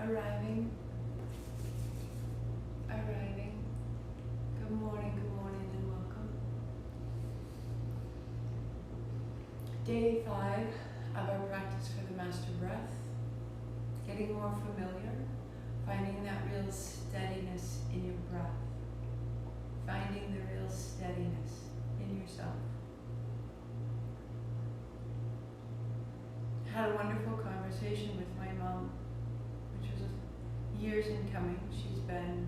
arriving. Good morning, and welcome. Day 5 of our practice for the Master Breath. Getting more familiar, finding that real steadiness in your breath. Finding the real steadiness in yourself. Had a wonderful conversation with my mom, which was years in coming. She's been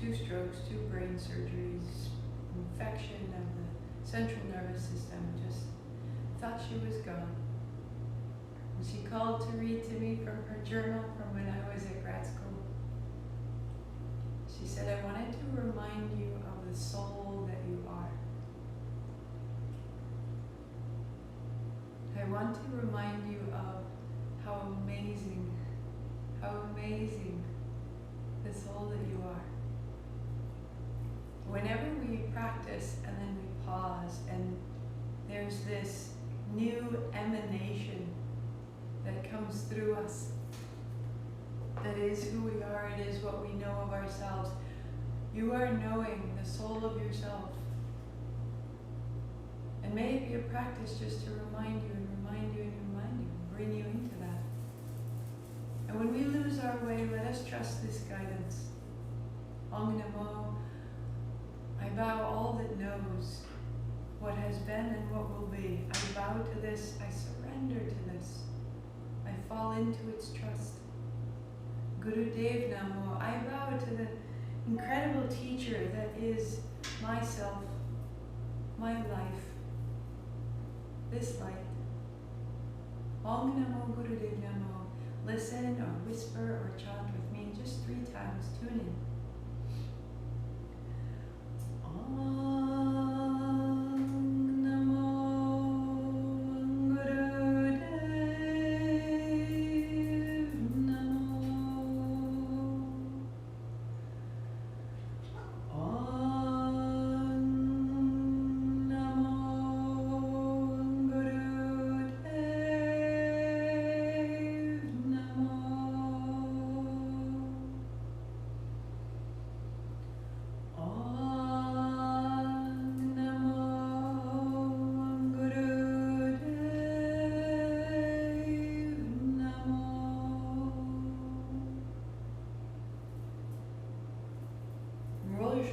2 strokes, 2 brain surgeries, infection of the central nervous system. Just thought she was gone. And she called to read to me from her journal from when I was at grad school. She said, I wanted to remind you of the soul that you are. I want to remind you of how amazing the soul that you are. Whenever we practice and then we pause and there's this new emanation that comes through us, that is who we are, it is what we know of ourselves. You are knowing the soul of yourself. And may it be a practice just to remind you and remind you and remind you, bring you into that. And when we lose our way, let us trust this guidance. Ong Namo, I bow all that knows what has been and what will be. I bow to this, I surrender to this. I fall into its trust. Guru Dev Namo, I bow to the incredible teacher that is myself, my life, this light. Ong Namo Guru Dev Namo. Listen or whisper or chant with me just 3 times. Tune in.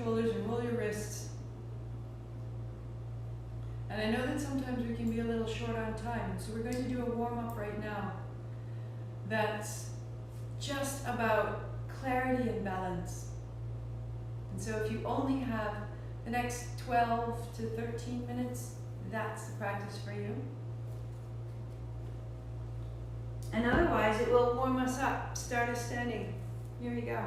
Shoulders and roll your wrists. And I know that sometimes we can be a little short on time, so we're going to do a warm-up right now that's just about clarity and balance. And so if you only have the next 12 to 13 minutes, that's the practice for you. And otherwise, it will warm us up. Start us standing. Here we go.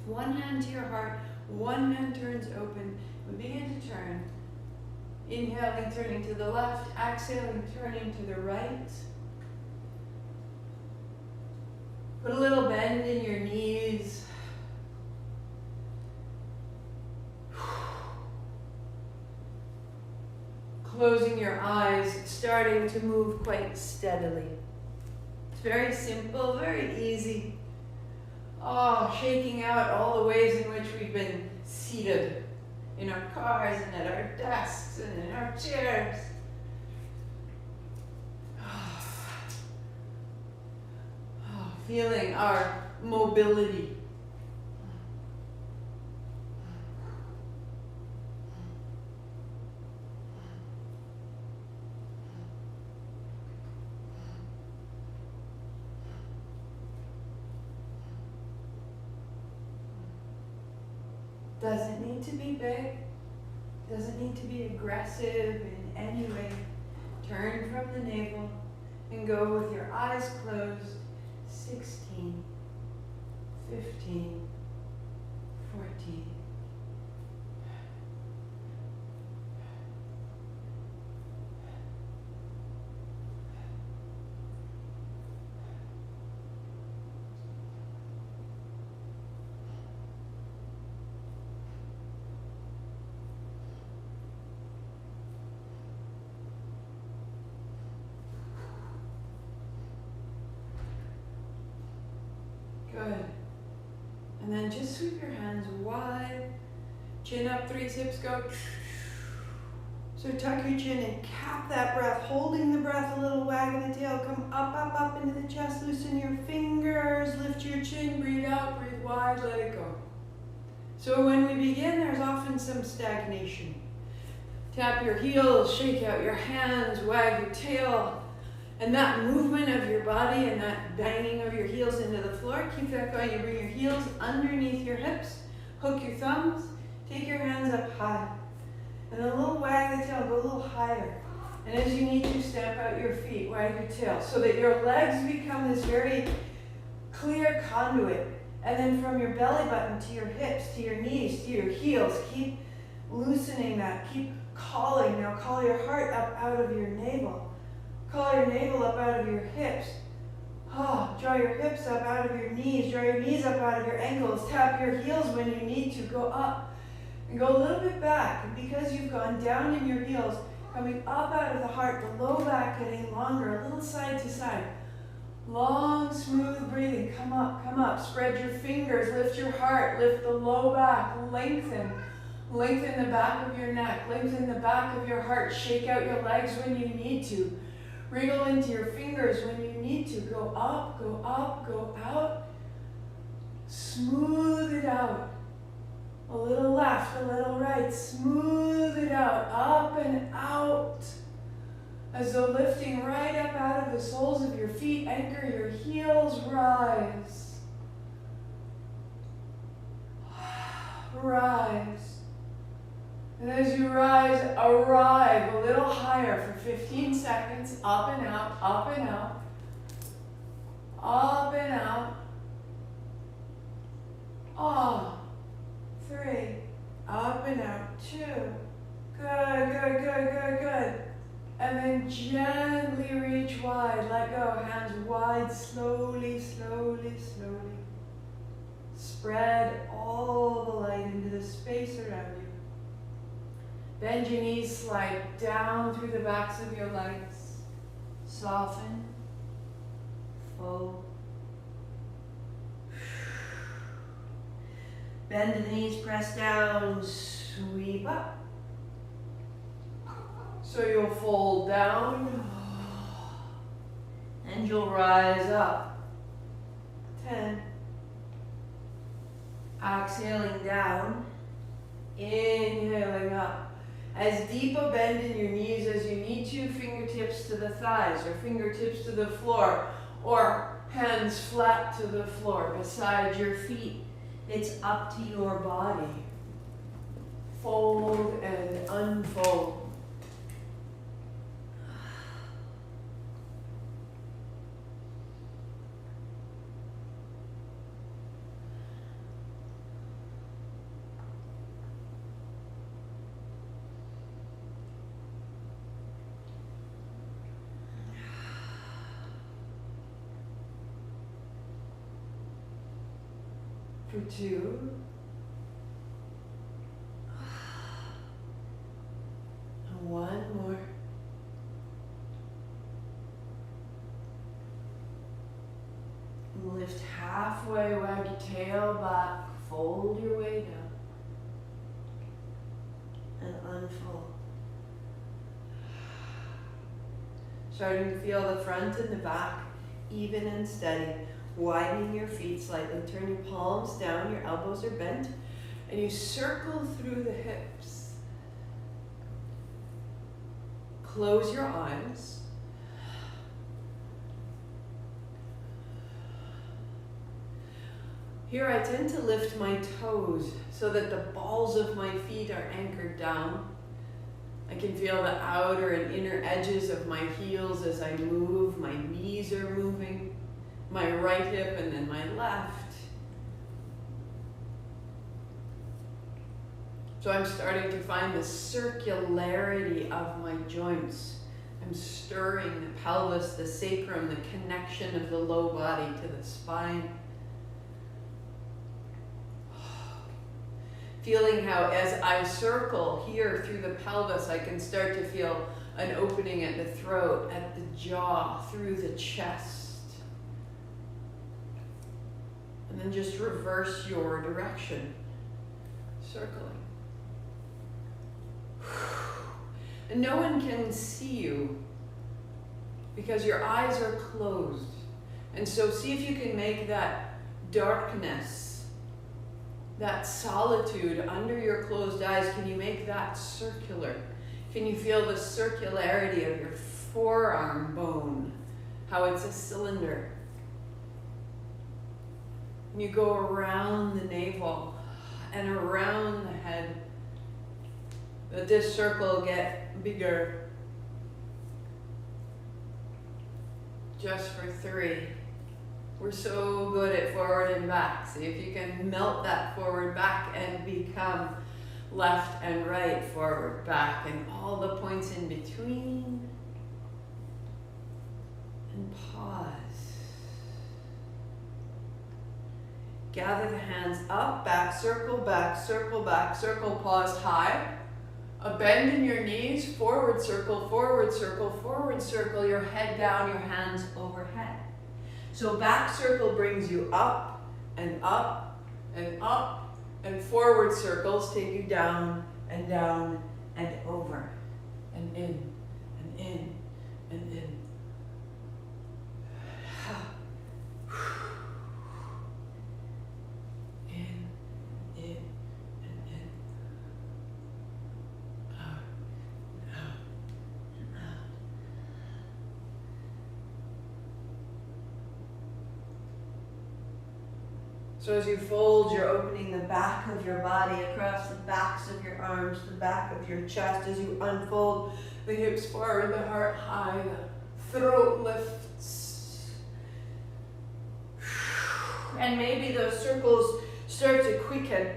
One hand to your heart. One hand turns open. We begin to turn. Inhaling, turning to the left. Exhaling, turning to the right. Put a little bend in your knees. Closing your eyes, starting to move quite steadily. It's very simple, very easy. Shaking out all the ways in which we've been seated in our cars and at our desks and in our chairs. Feeling our mobility. Doesn't need to be big, doesn't need to be aggressive in any way. Turn from the navel and go with your eyes closed. 16, 15, 14. Good. And then just sweep your hands wide. Chin up, 3 zips, go. So tuck your chin and cap that breath, holding the breath a little, wagging the tail. Come up, up, up into the chest, loosen your fingers, lift your chin, breathe out, breathe wide, let it go. So when we begin, there's often some stagnation. Tap your heels, shake out your hands, wag your tail. And that movement of your body and that banging of your heels into the floor, keep that going. You bring your heels underneath your hips, hook your thumbs, take your hands up high. And a little wag the tail, go a little higher. And as you need to, stamp out your feet, wag your tail, so that your legs become this very clear conduit. And then from your belly button to your hips, to your knees, to your heels, keep loosening that, keep calling. Now call your heart up out of your navel. Call your navel up out of your hips. Oh, draw your hips up out of your knees, draw your knees up out of your ankles. Tap your heels when you need to, go up. And go a little bit back, and because you've gone down in your heels, coming up out of the heart, the low back getting longer, a little side to side. Long, smooth breathing, come up, spread your fingers, lift your heart, lift the low back, lengthen. Lengthen the back of your neck, lengthen the back of your heart, shake out your legs when you need to. Wriggle into your fingers when you need to, go up, go out. Smooth it out. A little left, a little right, smooth it out, up and out. As though lifting right up out of the soles of your feet, anchor your heels, rise. Rise. And as you rise, arrive a little higher for 15 seconds, up and out, up and out, up and out. Ah. 3, up and out, 2, good. And then gently reach wide, let go, hands wide, slowly. Spread all the light into the space around you. Bend your knees, slide down through the backs of your legs. Soften, fold. Bend the knees, press down, sweep up. So you'll fold down and you'll rise up. 10. Exhaling down, inhaling up. As deep a bend in your knees as you need to, fingertips to the thighs or fingertips to the floor or hands flat to the floor beside your feet. It's up to your body. Fold and unfold. For 2. And 1 more. And lift halfway, wag your tail back, fold your way down. And unfold. Starting to feel the front and the back even and steady. Widening your feet slightly. Turn your palms down, your elbows are bent, and you circle through the hips. Close your eyes. Here I tend to lift my toes so that the balls of my feet are anchored down. I can feel the outer and inner edges of my heels as I move. My knees are moving. My right hip and then my left. So I'm starting to find the circularity of my joints. I'm stirring the pelvis, the sacrum, the connection of the low body to the spine. Feeling how as I circle here through the pelvis, I can start to feel an opening at the throat, at the jaw, through the chest. And then just reverse your direction, circling. And no one can see you because your eyes are closed. And so see if you can make that darkness, that solitude under your closed eyes, can you make that circular? Can you feel the circularity of your forearm bone, how it's a cylinder? And you go around the navel and around the head. Let this circle get bigger. Just for 3. We're so good at forward and back. See if you can melt that forward back and become left and right, forward, back, and all the points in between. And pause. Gather the hands up, back, circle, pause high. A bend in your knees, forward circle, your head down, your hands overhead. So back circle brings you up and up and up, and forward circles take you down and over and in and in and in. So as you fold, you're opening the back of your body across the backs of your arms, the back of your chest. As you unfold, the hips forward, the heart high, the throat lifts. And maybe those circles start to quicken.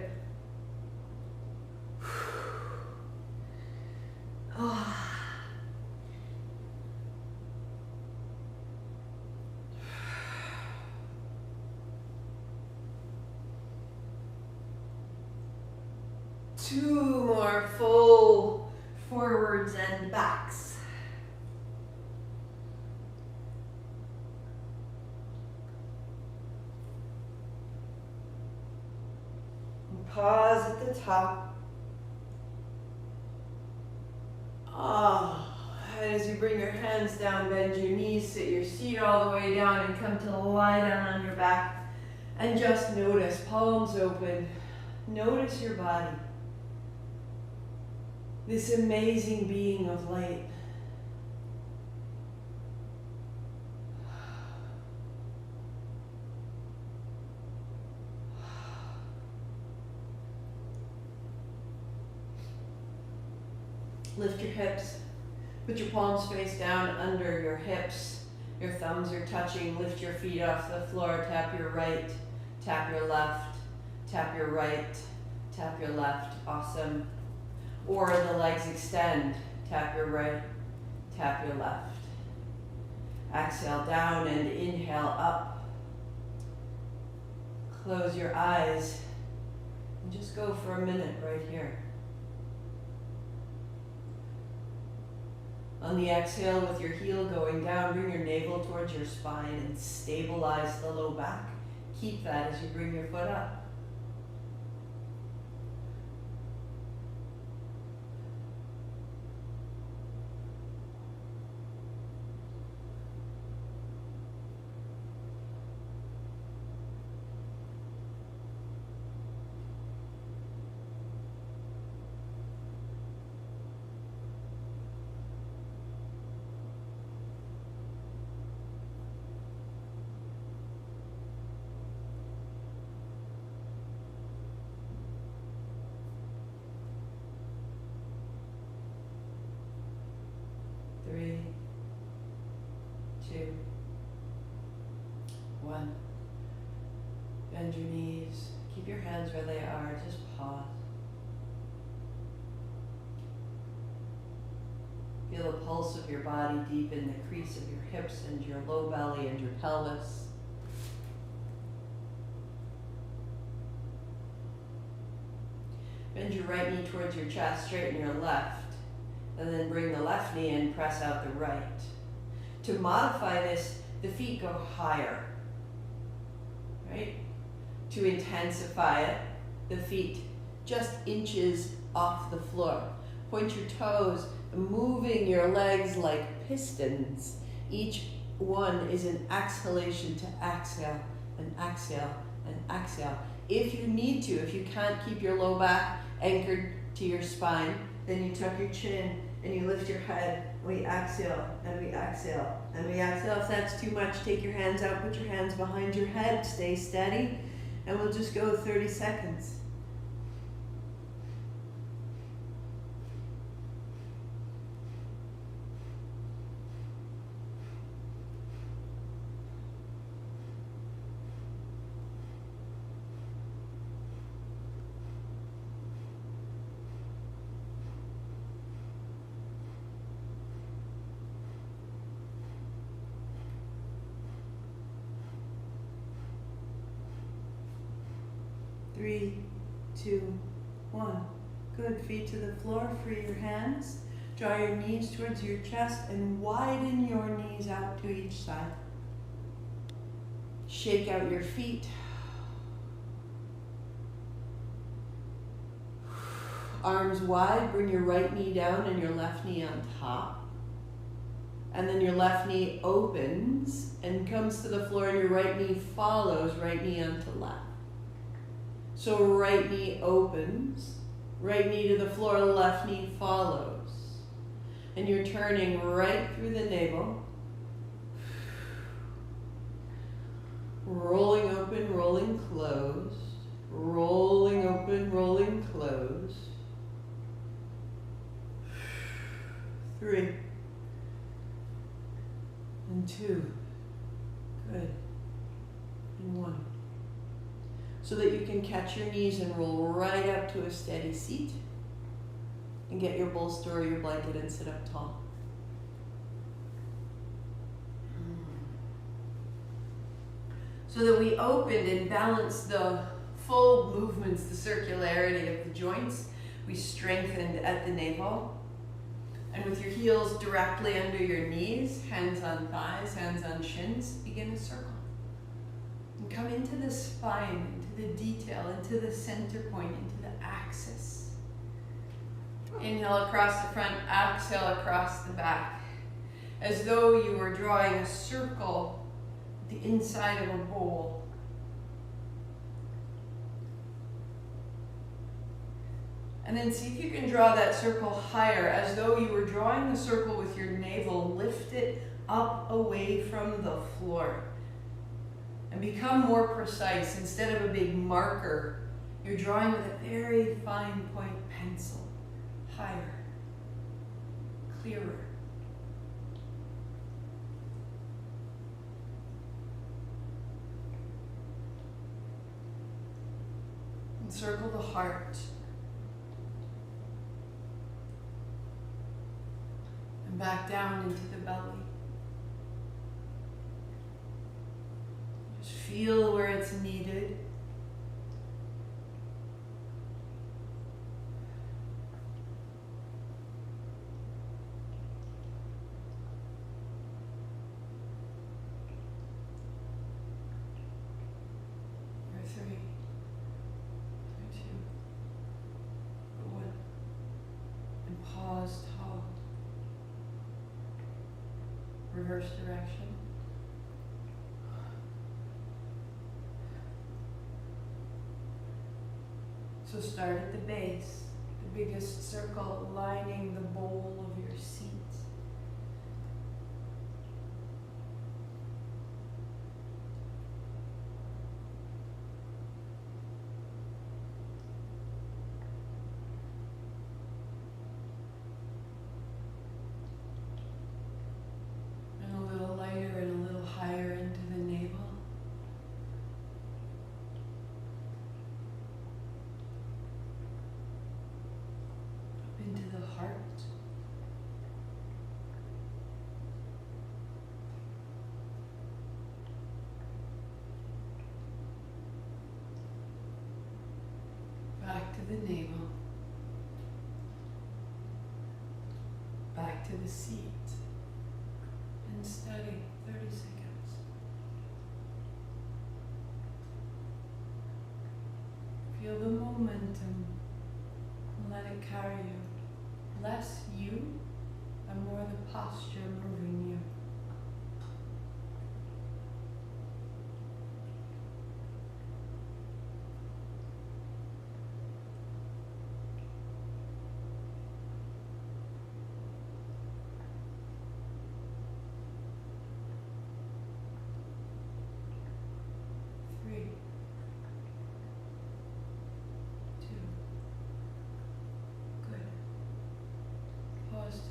Oh. Two more full forwards and backs. And pause at the top. And as you bring your hands down, bend your knees, sit your seat all the way down and come to lie down on your back. And just notice, palms open. Notice your body. This amazing being of light. Lift your hips. Put your palms face down under your hips. Your thumbs are touching. Lift your feet off the floor. Tap your right. Tap your left. Tap your right. Tap your left. Awesome. Or the legs extend. Tap your right, tap your left. Exhale down and inhale up. Close your eyes and just go for a minute right here. On the exhale, with your heel going down, bring your navel towards your spine and stabilize the low back. Keep that as you bring your foot up. Three, two, one. Bend your knees. Keep your hands where they are. Just pause. Feel the pulse of your body deep in the crease of your hips and your low belly and your pelvis. Bend your right knee towards your chest, straighten your left. And then bring the left knee in, press out the right. To modify this, the feet go higher, right? To intensify it, the feet just inches off the floor. Point your toes, moving your legs like pistons. Each one is an exhalation to exhale, and exhale, and exhale. If you need to, if you can't keep your low back anchored to your spine, then you tuck your chin and you lift your head. We exhale, and we exhale, and we exhale. If that's too much, take your hands out, put your hands behind your head, stay steady, and we'll just go 30 seconds. Three, 2, 1. Good. Feet to the floor. Free your hands. Draw your knees towards your chest and widen your knees out to each side. Shake out your feet. Arms wide. Bring your right knee down and your left knee on top. And then your left knee opens and comes to the floor, and your right knee follows, right knee onto left. So right knee opens, right knee to the floor, left knee follows. And you're turning right through the navel. Rolling open, rolling closed. Rolling open, rolling closed. 3 and 2. Good. And 1. So that you can catch your knees and roll right up to a steady seat. And get your bolster or your blanket and sit up tall. So that we opened and balanced the full movements, the circularity of the joints. We strengthened at the navel. And with your heels directly under your knees, hands on thighs, hands on shins, begin a circle. And come into the spine, into the detail, into the center point, into the axis. Inhale across the front, exhale across the back. As though you were drawing a circle at the inside of a bowl. And then see if you can draw that circle higher, as though you were drawing the circle with your navel. Lift it up away from the floor. And become more precise. Instead of a big marker, you're drawing with a very fine point pencil. Higher. Clearer. Encircle the heart. And back down into the belly. Just feel where it's needed. Pause tall. Reverse direction. So start at the base, the biggest circle lining the bowl of your seat. Back to the navel, back to the seat, and steady, 30 seconds. Feel the momentum and let it carry you. Less you and more the posture moving you.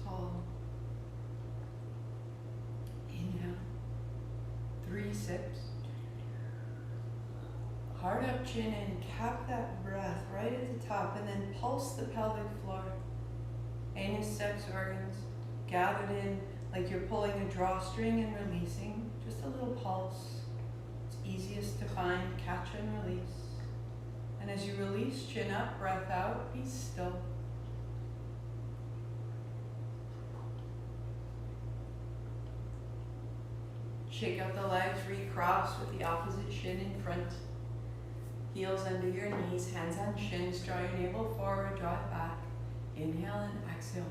Tall. Inhale. 3 sips. Heart up, chin in. Cap that breath right at the top and then pulse the pelvic floor. Anus, sex organs gathered in like you're pulling a drawstring and releasing. Just a little pulse. It's easiest to find. Catch and release. And as you release, chin up, breath out, be still. Shake out the legs, recross with the opposite shin in front. Heels under your knees, hands on shins, draw your navel forward, draw it back. Inhale and exhale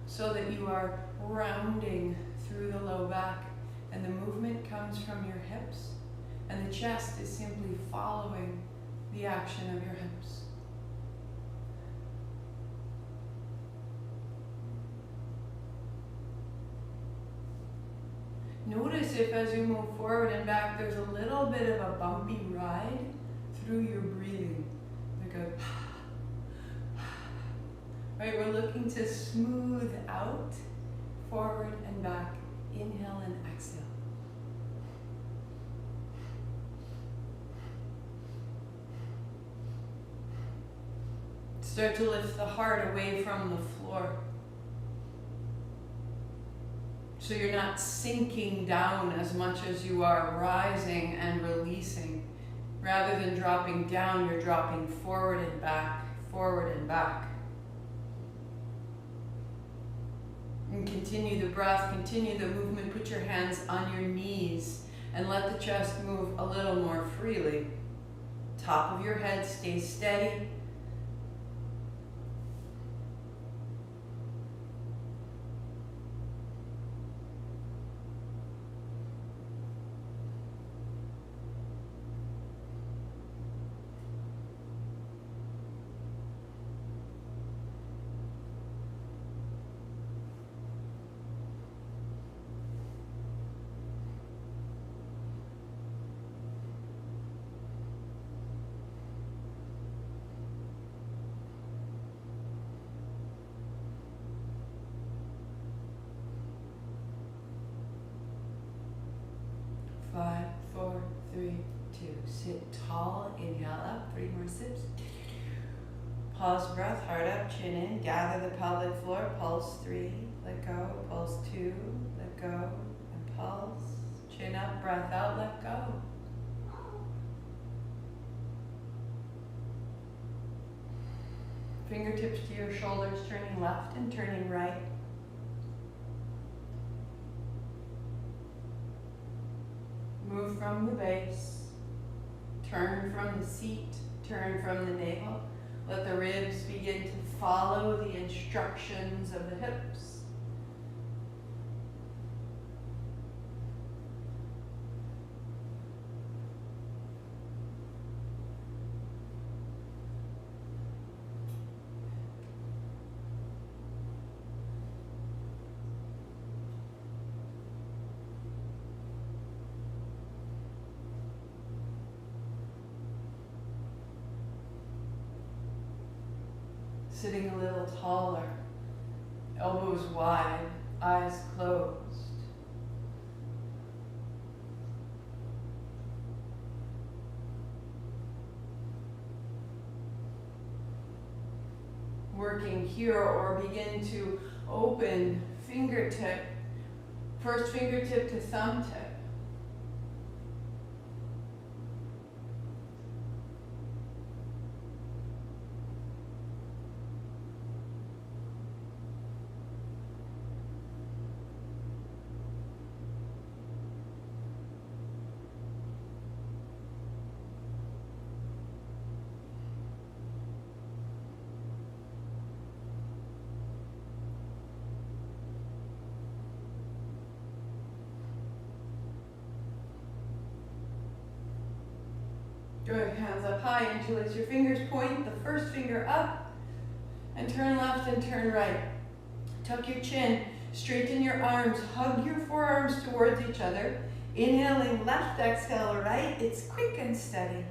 so that you are rounding through the low back and the movement comes from your hips and the chest is simply following the action of your hips. Notice if as you move forward and back, there's a little bit of a bumpy ride through your breathing. Like a right, we're looking to smooth out, forward and back. Inhale and exhale. Start to lift the heart away from the floor. So you're not sinking down as much as you are rising and releasing. Rather than dropping down, you're dropping forward and back, forward and back. And continue the breath, continue the movement. Put your hands on your knees and let the chest move a little more freely. Top of your head stays steady. Five, four, three, two. Sit tall, inhale up, 3 more sips. Pause breath, heart up, chin in, gather the pelvic floor, pulse 3, let go, pulse 2, let go, and pulse, chin up, breath out, let go. Fingertips to your shoulders, turning left and turning right. Move from the base, turn from the seat, turn from the navel. Let the ribs begin to follow the instructions of the hips. Sitting a little taller, elbows wide, eyes closed. Working here, or begin to open fingertip, first fingertip to thumb tip. Good, hands up high, interlace your fingers, point the first finger up, and turn left and turn right. Tuck your chin, straighten your arms, hug your forearms towards each other. Inhaling left, exhale right. It's quick and steady.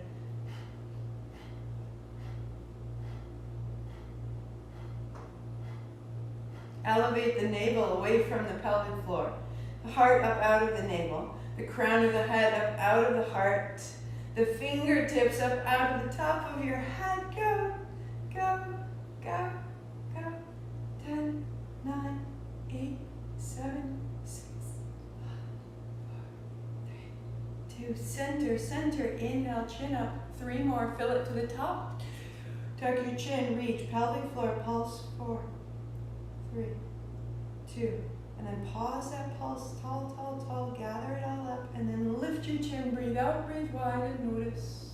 Elevate the navel away from the pelvic floor. The heart up out of the navel. The crown of the head up out of the heart. The fingertips up out of the top of your head. Go, go, go, go. 10, 9, 8, 7, 6, 5, 4, 3, 2. Center, center. Inhale, chin up. 3 more. Fill it to the top. Tuck your chin. Reach. Pelvic floor. Pulse. 4, 3, 2. And then pause that pulse, tall, tall, tall, gather it all up, and then lift your chin, breathe out, breathe wide, and notice.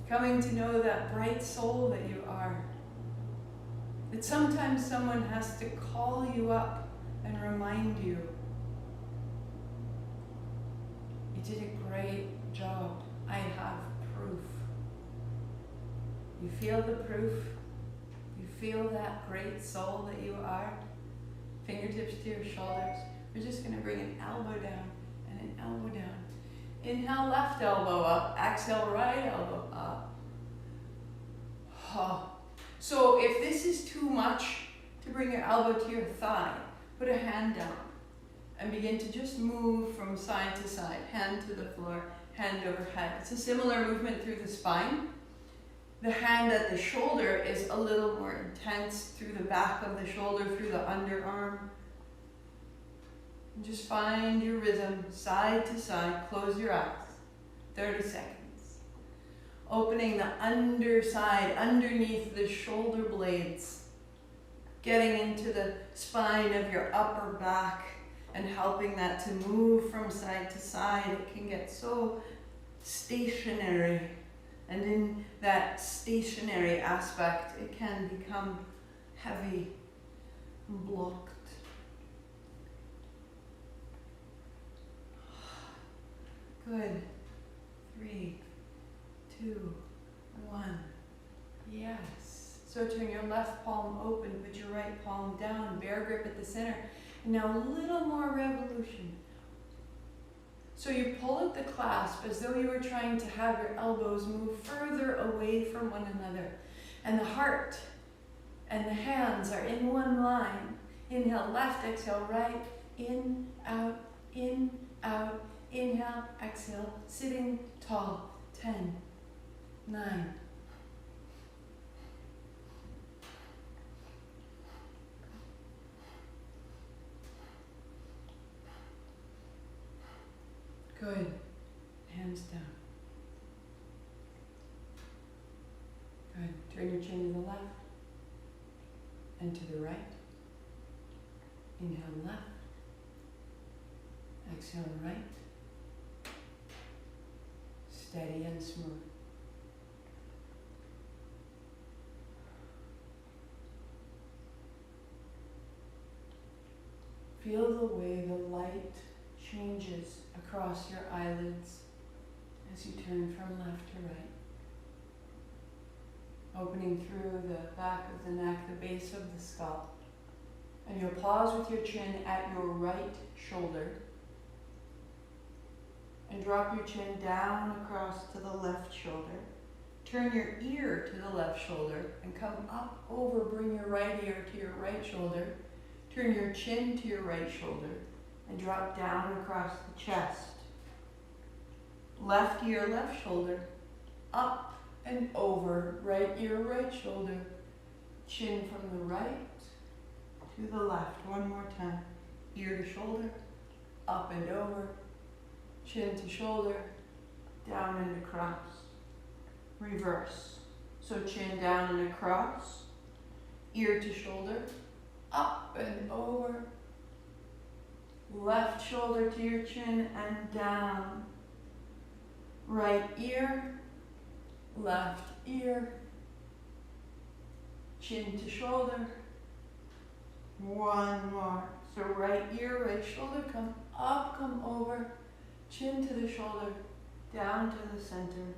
Coming to know that bright soul that you are. That sometimes someone has to call you up and remind you. You did a great job. I have proof. You feel the proof? You feel that great soul that you are? Fingertips to your shoulders. We're just going to bring an elbow down and an elbow down. Inhale, left elbow up. Exhale, right elbow up. So if this is too much to bring your elbow to your thigh, put a hand down and begin to just move from side to side, hand to the floor, hand over head. It's a similar movement through the spine. The hand at the shoulder is a little more intense through the back of the shoulder, through the underarm. And just find your rhythm, side to side. Close your eyes. 30 seconds. Opening the underside, underneath the shoulder blades. Getting into the spine of your upper back and helping that to move from side to side. It can get so stationary. And in that stationary aspect, it can become heavy and blocked. Good. 3, 2, 1. Yes. So turn your left palm open, put your right palm down, bear grip at the center. And now a little more revolution. So you pull at the clasp as though you were trying to have your elbows move further away from one another. And the heart and the hands are in one line. Inhale, left, exhale, right, in, out, inhale, exhale, sitting tall. 10, 9, good. Hands down. Good. Turn your chin to the left and to the right. Inhale left. Exhale right. Steady and smooth. Feel the way the light changes across your eyelids as you turn from left to right. Opening through the back of the neck, the base of the skull. And you'll pause with your chin at your right shoulder. And drop your chin down across to the left shoulder. Turn your ear to the left shoulder and come up over, bring your right ear to your right shoulder. Turn your chin to your right shoulder and drop down across the chest. Left ear, left shoulder, up and over, right ear, right shoulder. Chin from the right to the left. One more time. Ear to shoulder, up and over. Chin to shoulder, down and across. Reverse. So chin down and across, ear to shoulder, up and over. Left shoulder to your chin and down. Right ear, left ear. Chin to shoulder, One more. So right ear, right shoulder, come up, come over, chin to the shoulder, down to the center,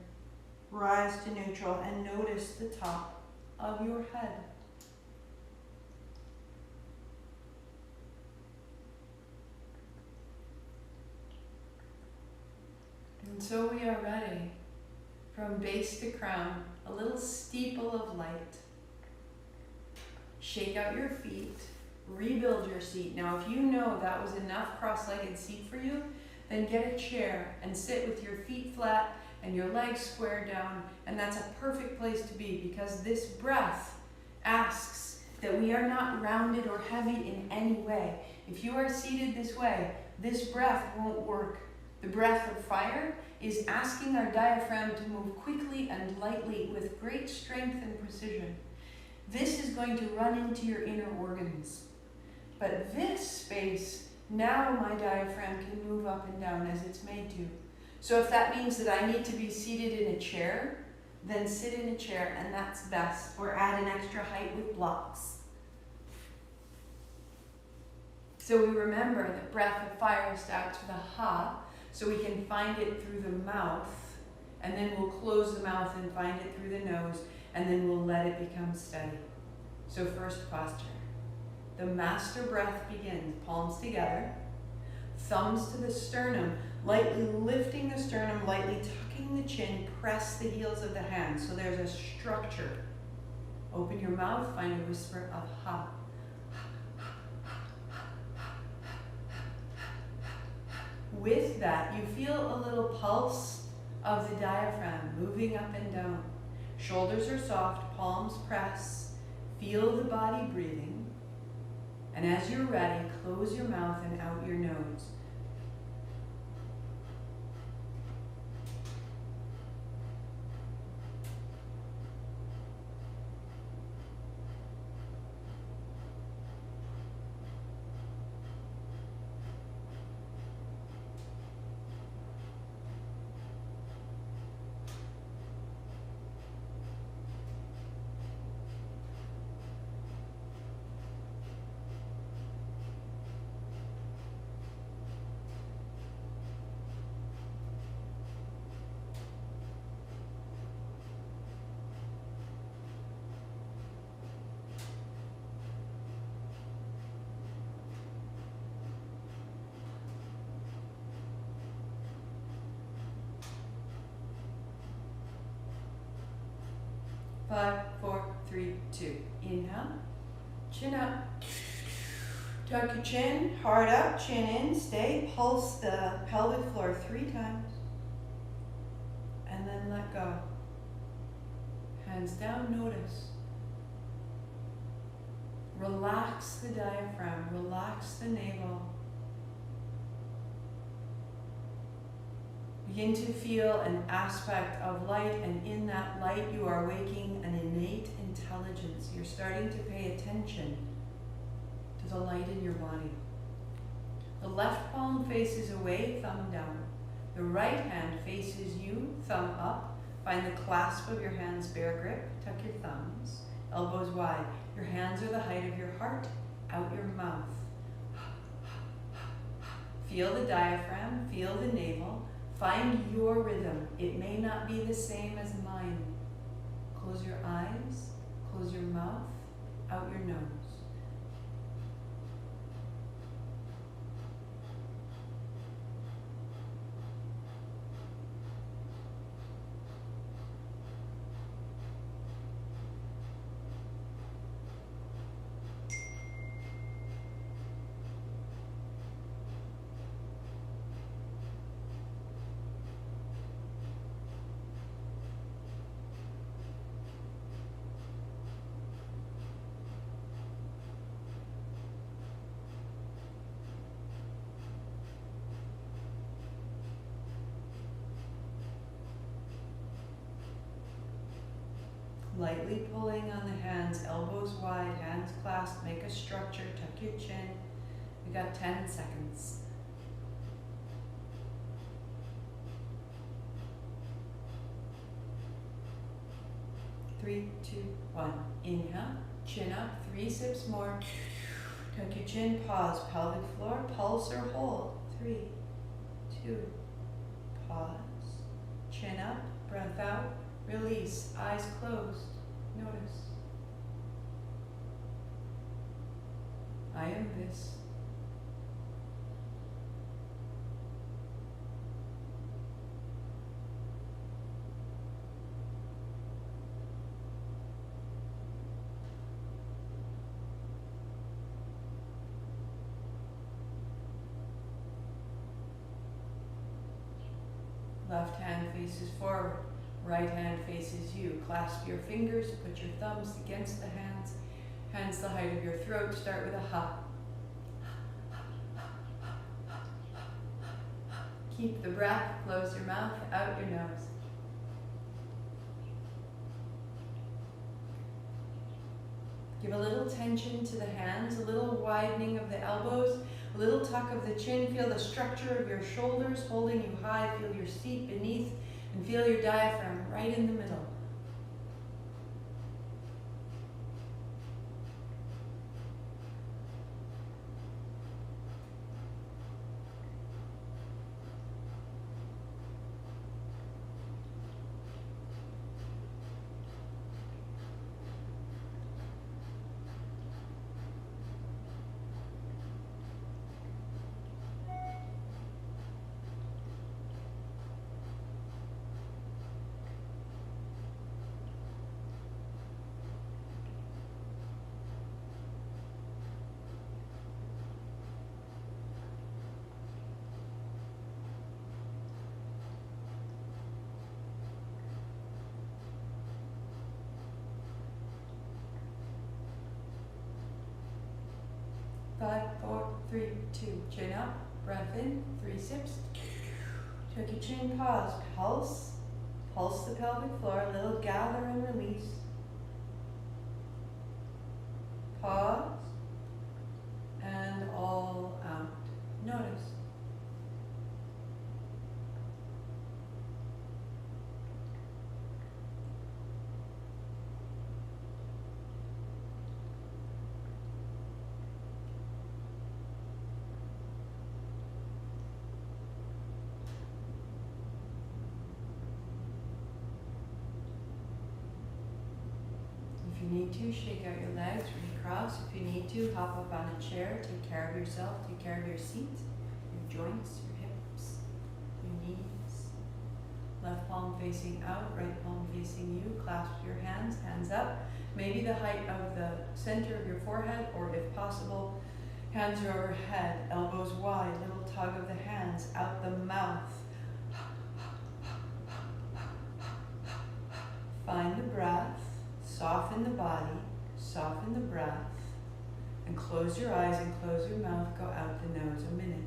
rise to neutral, and notice the top of your head. And so we are ready, from base to crown, a little steeple of light. Shake out your feet, rebuild your seat. Now, if you know that was enough cross-legged seat for you, then get a chair and sit with your feet flat and your legs squared down, and that's a perfect place to be, because this breath asks that we are not rounded or heavy in any way. If you are seated this way, this breath won't work. The breath of fire is asking our diaphragm to move quickly and lightly with great strength and precision. This is going to run into your inner organs. But this space, now my diaphragm can move up and down as it's made to. So if that means that I need to be seated in a chair, then sit in a chair, and that's best. Or add an extra height with blocks. So we remember that breath of fire starts with a ha, so we can find it through the mouth, and then we'll close the mouth and find it through the nose, and then we'll let it become steady. So first posture. The master breath begins, palms together, thumbs to the sternum, lightly lifting the sternum, lightly tucking the chin, press the heels of the hands. So there's a structure. Open your mouth, find a whisper of ha. With that, you feel a little pulse of the diaphragm moving up and down. Shoulders are soft, palms press. Feel the body breathing. And as you're ready, close your mouth and out your nose. Five, 4, 3, 2. Inhale, chin up. Tuck your chin, hard up, chin in, stay. Pulse the pelvic floor 3 times. And then let go. Hands down, notice. Relax the diaphragm, relax the navel. Begin to feel an aspect of light, and in that light you are waking an innate intelligence. You're starting to pay attention to the light in your body. The left palm faces away, thumb down. The right hand faces you, thumb up. Find the clasp of your hands, bear grip, tuck your thumbs, elbows wide. Your hands are the height of your heart, out your mouth. Feel the diaphragm, feel the navel. Find your rhythm. It may not be the same as mine. Close your eyes, close your mouth, out your nose. Lightly pulling on the hands, elbows wide, hands clasped, make a structure, tuck your chin. We got 10 seconds. 3, 2, 1. Inhale, chin up, 3 sips more. Tuck your chin, pause, pelvic floor, pulse or hold. 3, 2, pause. Chin up, breath out, release, eyes closed. Notice. I am this. Left hand faces forward, right hand faces you. Clasp your fingers, put your thumbs against the hands, hands the height of your throat. Start with a ha. Keep the breath, close your mouth, out your nose. Give a little tension to the hands, a little widening of the elbows, a little tuck of the chin. Feel the structure of your shoulders holding you high. Feel your seat beneath and feel your diaphragm right in the middle. Five, 4, 3, 2. Chin up, breath in, 3 sips. Tuck your chin, pause, pulse. Pulse the pelvic floor, a little gather and release. Pause. And all out. Notice. If you need to, shake out your legs, recross. If you need to, hop up on a chair. Take care of yourself, take care of your seat, your joints, your hips, your knees. Left palm facing out, right palm facing you. Clasp your hands, hands up. Maybe the height of the center of your forehead, or if possible, hands are overhead, elbows wide, little tug of the hands, out the mouth. Find the breath. Soften the body, soften the breath, and close your eyes and close your mouth. Go out the nose a minute.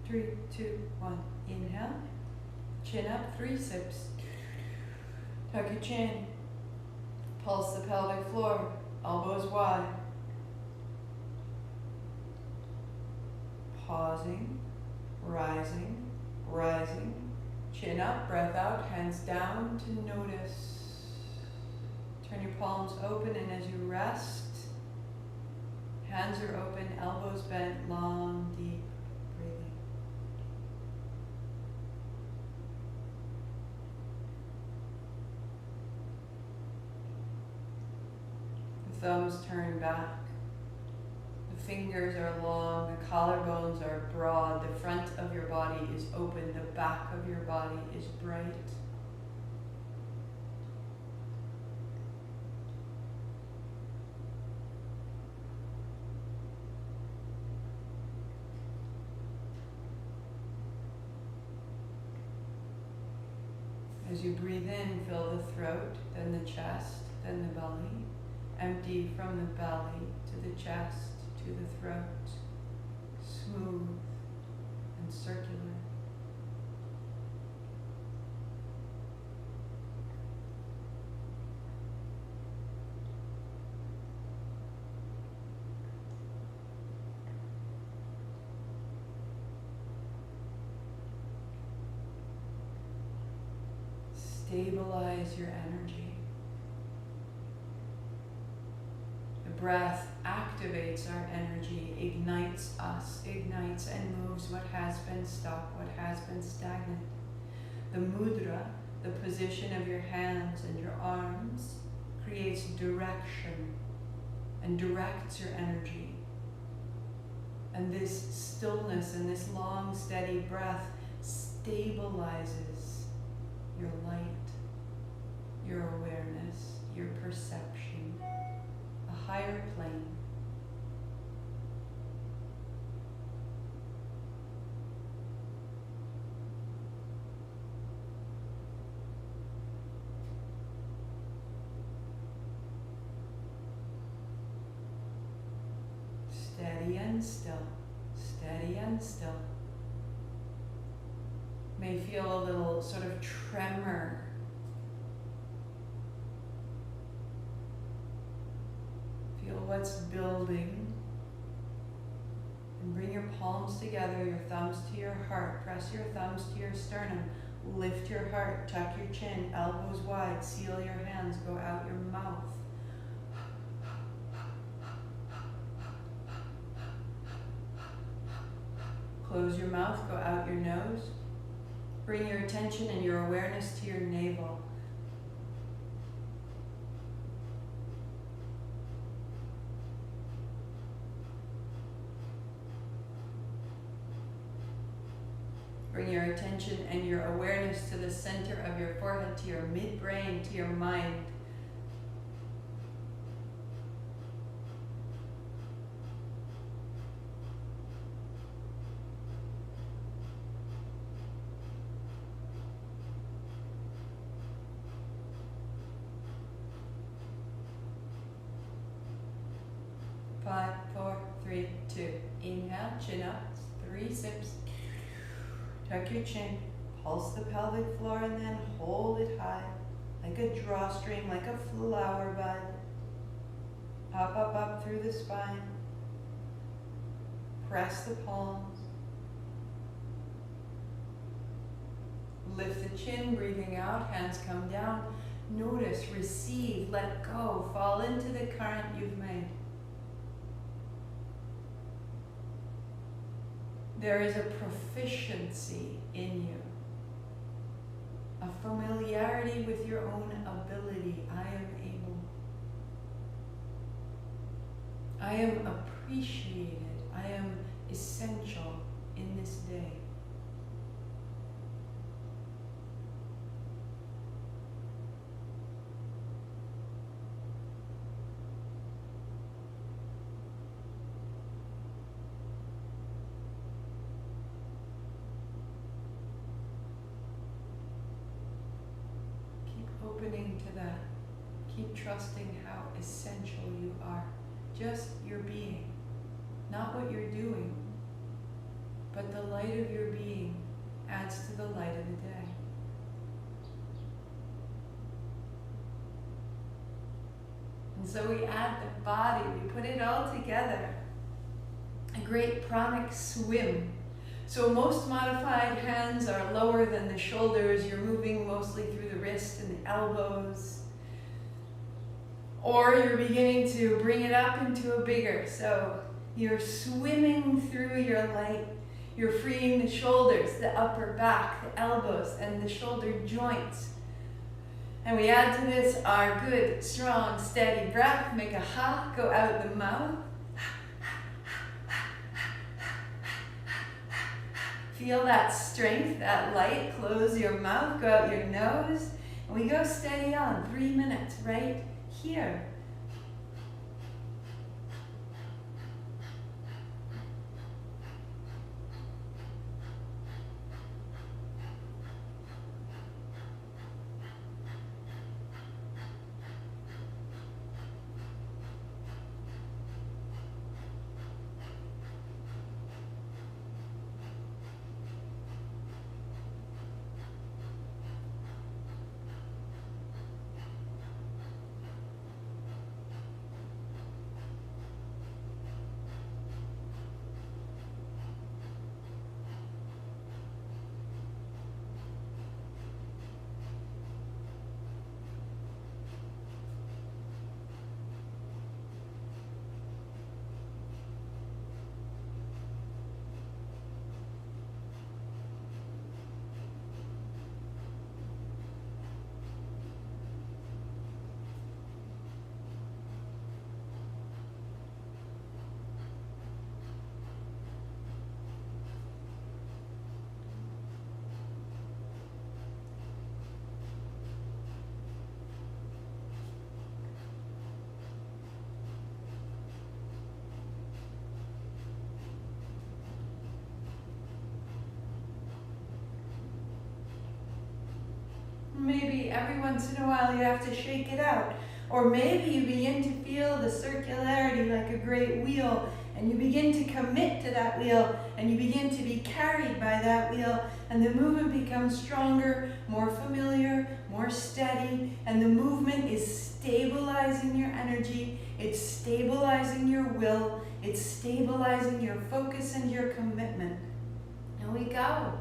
Three, 2, 1. Inhale. Chin up, 3 sips. Tuck your chin. Pulse the pelvic floor. Elbows wide. Pausing. Rising. Rising. Chin up, breath out, hands down to notice. Turn your palms open, and as you rest, hands are open, elbows bent, long, deep breathing. thumbs turn back. The fingers are long, the collarbones are broad, the front of your body is open, the back of your body is bright. As you breathe in, fill the throat, then the chest, then the belly. Empty from the belly to the chest, to the throat. Smooth and circular. Stabilize your energy. The breath activates our energy, ignites us, ignites and moves what has been stuck, what has been stagnant. The mudra, the position of your hands and your arms, creates direction and directs your energy. And this stillness and this long, steady breath stabilizes your light, your awareness, your perception, a higher plane. Steady and still, steady and still. May feel a little sort of tremor. Feel what's building. And bring your palms together, your thumbs to your heart. Press your thumbs to your sternum. Lift your heart, tuck your chin, elbows wide, seal your hands, go out your mouth. Close your mouth, go out your nose. Bring your attention and your awareness to your navel. Bring your attention and your awareness to the center of your forehead, to your midbrain, to your mind. Five, four, three, two. Inhale, chin up, 3 sips. Tuck your chin, pulse the pelvic floor, and then hold it high, like a drawstring, like a flower bud. Up, up, up through the spine. Press the palms. Lift the chin, breathing out, hands come down. Notice, receive, let go, fall into the current you've made. There is a proficiency in you, a familiarity with your own ability. I am able. I am appreciated. I am essential in this day. Opening to that. Keep trusting how essential you are. Just your being. Not what you're doing, but the light of your being adds to the light of the day. And so we add the body, we put it all together. A great pranic swim. So most modified hands are lower than the shoulders. You're moving mostly through the wrist and the elbows. Or you're beginning to bring it up into a bigger. So you're swimming through your light. You're freeing the shoulders, the upper back, the elbows, and the shoulder joints. And we add to this our good, strong, steady breath. Make a ha go out the mouth. Feel that strength, that light. Close your mouth, go out your nose. And we go steady on, 3 minutes right here. Maybe every once in a while you have to shake it out. Or maybe you begin to feel the circularity like a great wheel, and you begin to commit to that wheel, and you begin to be carried by that wheel, and the movement becomes stronger, more familiar, more steady, and the movement is stabilizing your energy, it's stabilizing your will, it's stabilizing your focus and your commitment. And we go.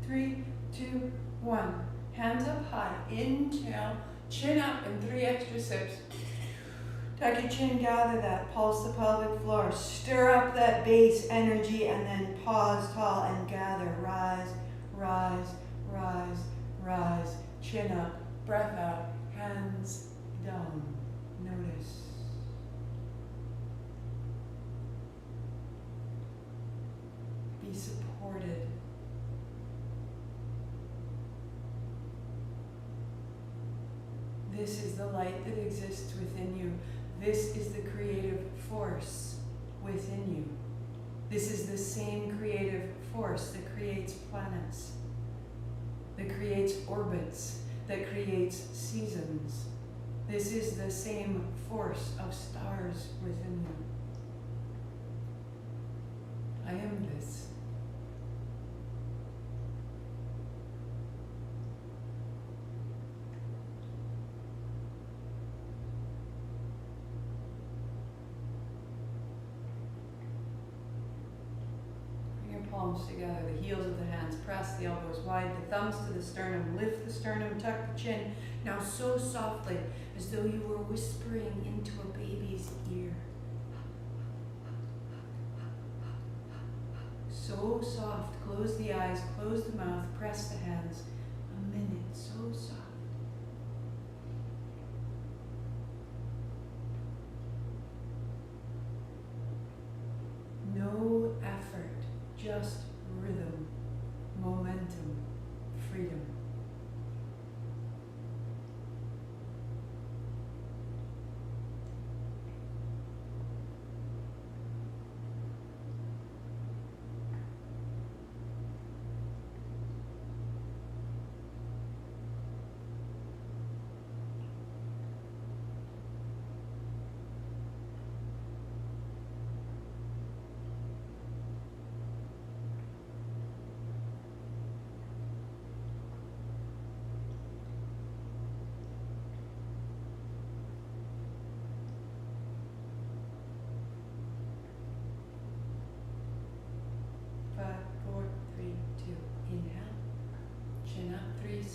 Three, two, one. Hands up high. Inhale, chin up, and 3 extra sips. Tuck your chin, gather that, pulse the pelvic floor. Stir up that base energy, and then pause tall and gather. Rise, rise, rise, rise. Chin up, breath out, hands down. Notice. Be supported. This is the light that exists within you. This is the creative force within you. This is the same creative force that creates planets, that creates orbits, that creates seasons. This is the same force of stars within you. I am this. Palms together, the heels of the hands, press the elbows wide, the thumbs to the sternum, lift the sternum, tuck the chin. Now so softly, as though you were whispering into a baby's ear. So soft, close the eyes, close the mouth, press the hands. A minute, so soft.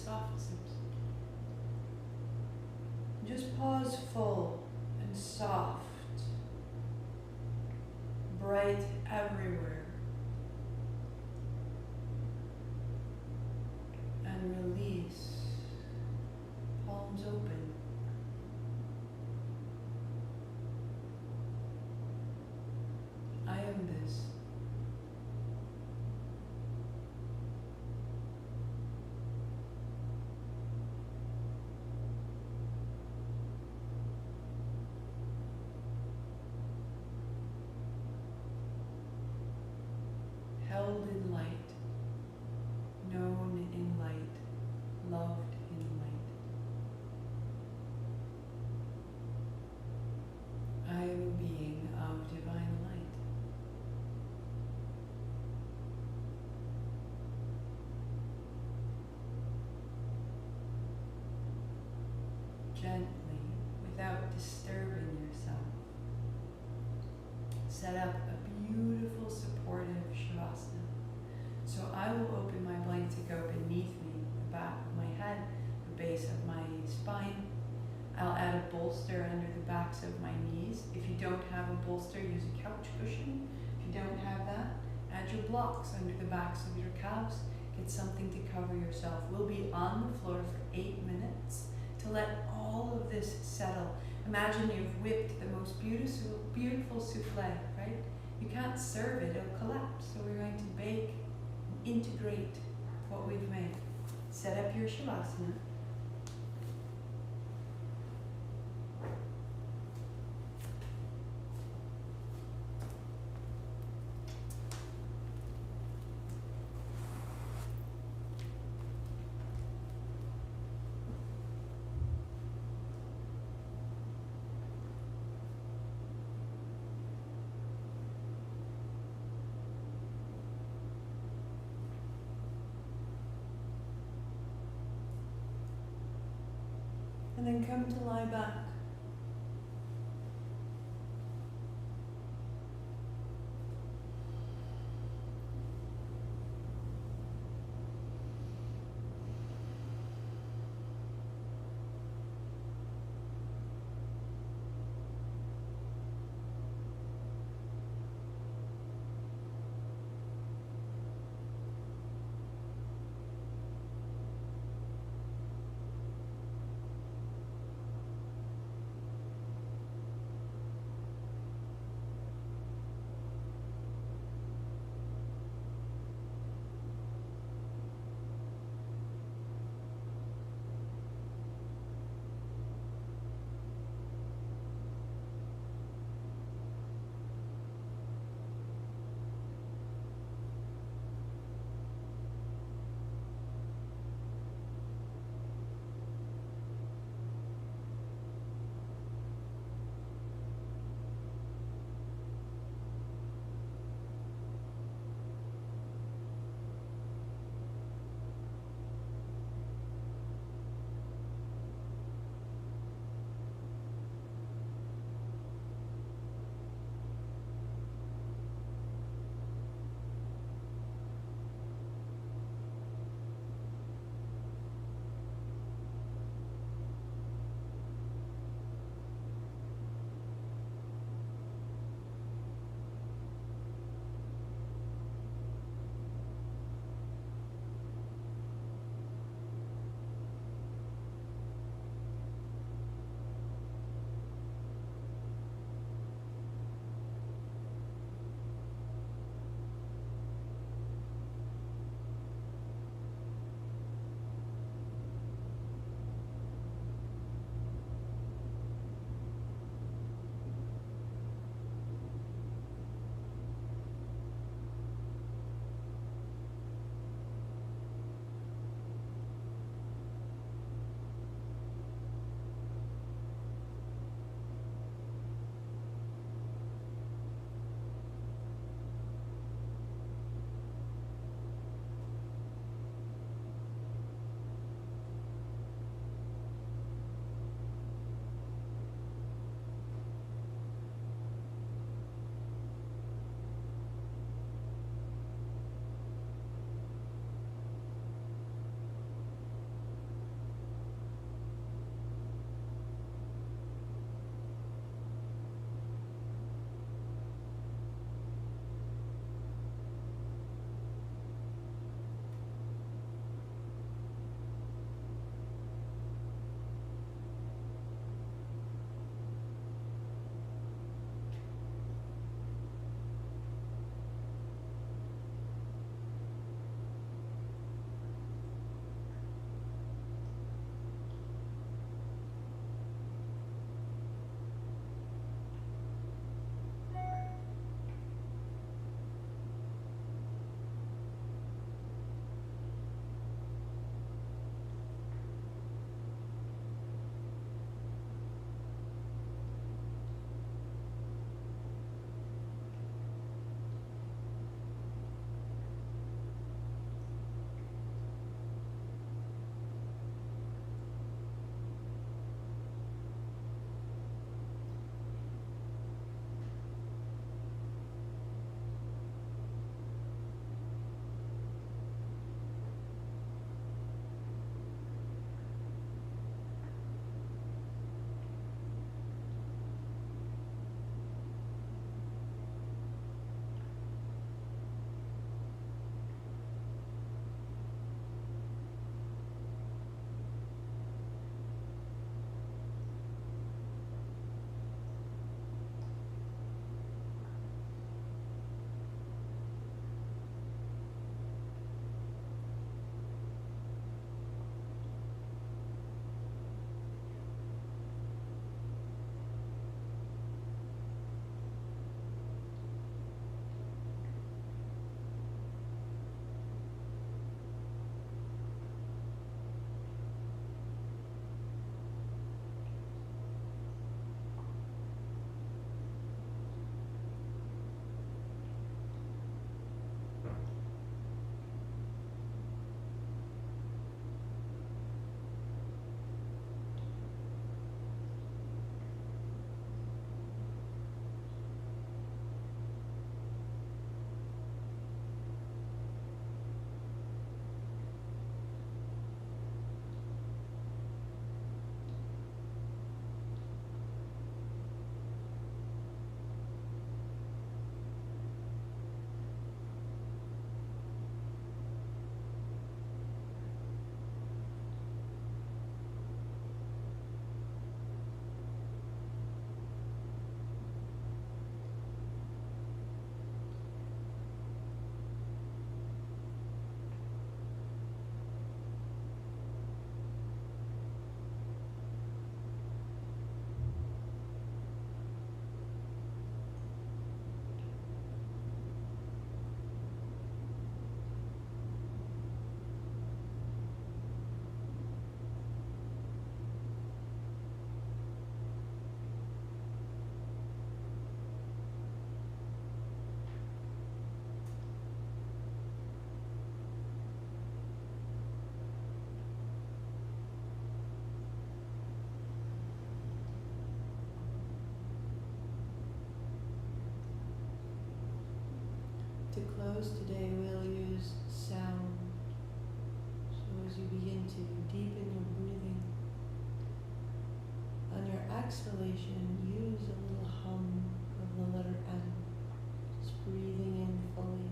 soft zips. Just pause full and soft, bright everywhere, and release, palms open. I am this. Held in light, known in light, loved in light. I am a being of divine light. Gently, without disturbing yourself, set up a beautiful supportive shavasana. So I will open my blanket to go beneath me, the back of my head, the base of my spine. I'll add a bolster under the backs of my knees. If you don't have a bolster, use a couch cushion. If you don't have that, add your blocks under the backs of your calves. Get something to cover yourself. We'll be on the floor for 8 minutes to let all of this settle. Imagine you've whipped the most beautiful souffle, right? You can't serve it, it'll collapse. So we're going to bake and integrate what we've made. Set up your shavasana. And then come to lie back. close today, we'll use sound. So as you begin to deepen your breathing, on your exhalation, use a little hum of the letter M. Just breathing in fully.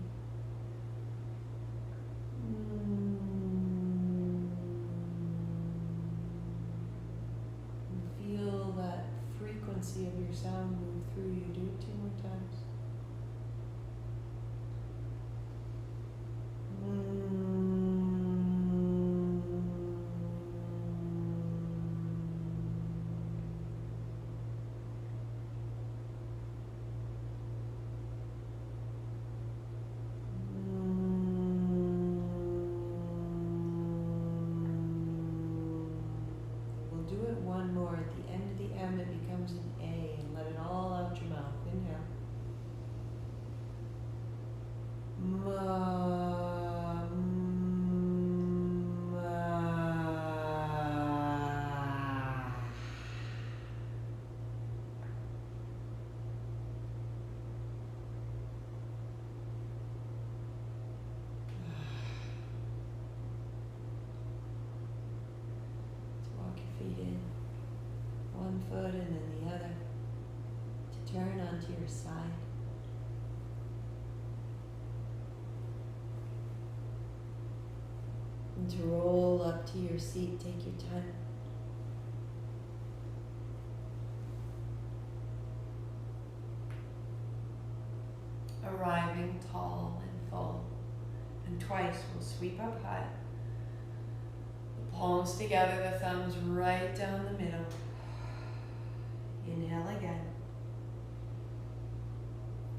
And feel that frequency of your sound move through you. Do it 2 more times. We'll do it one more. At the end of the M, it becomes an A, and let it all out your mouth. Inhale. Walk your feet in, one foot and then the other, to turn onto your side. And to roll up to your seat, take your time. Arriving tall and full. And twice we'll sweep up high. The palms together, the thumbs right down the middle. Inhale again.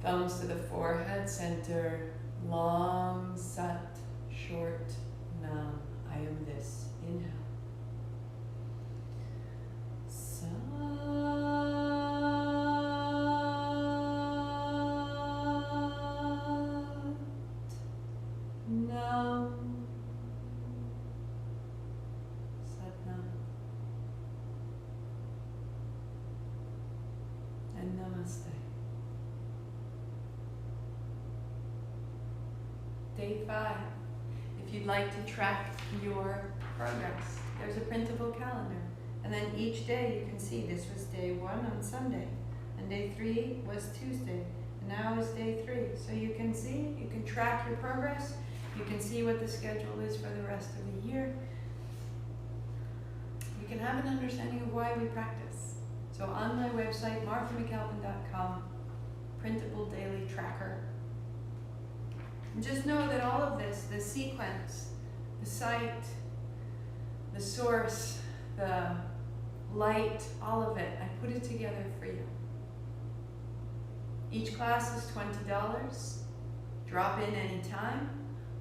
Thumbs to the forehead center. Long sat, short nam. I am this. Inhale. Sat nam. Sat nam. And namaste. Day 5. If you'd like to track your progress, there's a printable calendar. And then each day you can see this was day 1 on Sunday, and day 3 was Tuesday, and now is day 3. So you can see, you can track your progress, you can see what the schedule is for the rest of the year. You can have an understanding of why we practice. So on my website, marthamcalpin.com, printable daily tracker. And just know that all of this, the sequence, the site, the source, the light, all of it, I put it together for you. Each class is $20. Drop in anytime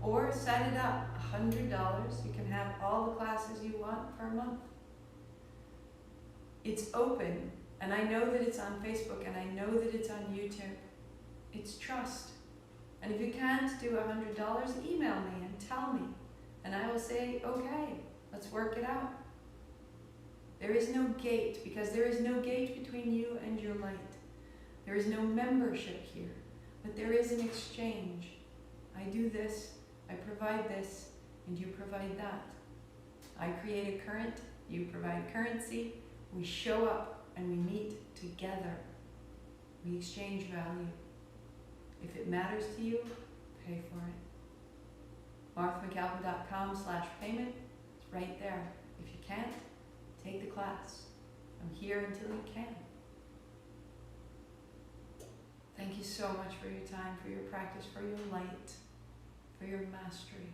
or set it up, $100. You can have all the classes you want for a month. It's open, and I know that it's on Facebook, and I know that it's on YouTube. It's trust. And if you can't do $100, email me and tell me, and I will say, okay, let's work it out. There is no gate, because there is no gate between you and your light. There is no membership here, but there is an exchange. I do this, I provide this, and you provide that. I create a current, you provide currency, we show up and we meet together. We exchange value. If it matters to you, pay for it. marthamcalpin.com/payment. It's right there. If you can't, take the class. I'm here until you can. Thank you so much for your time, for your practice, for your light, for your mastery.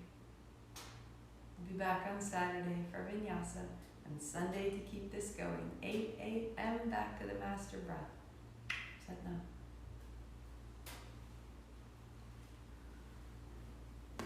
I'll be back on Saturday for Vinyasa and Sunday to keep this going. 8 a.m. back to the master breath. Sat Nam.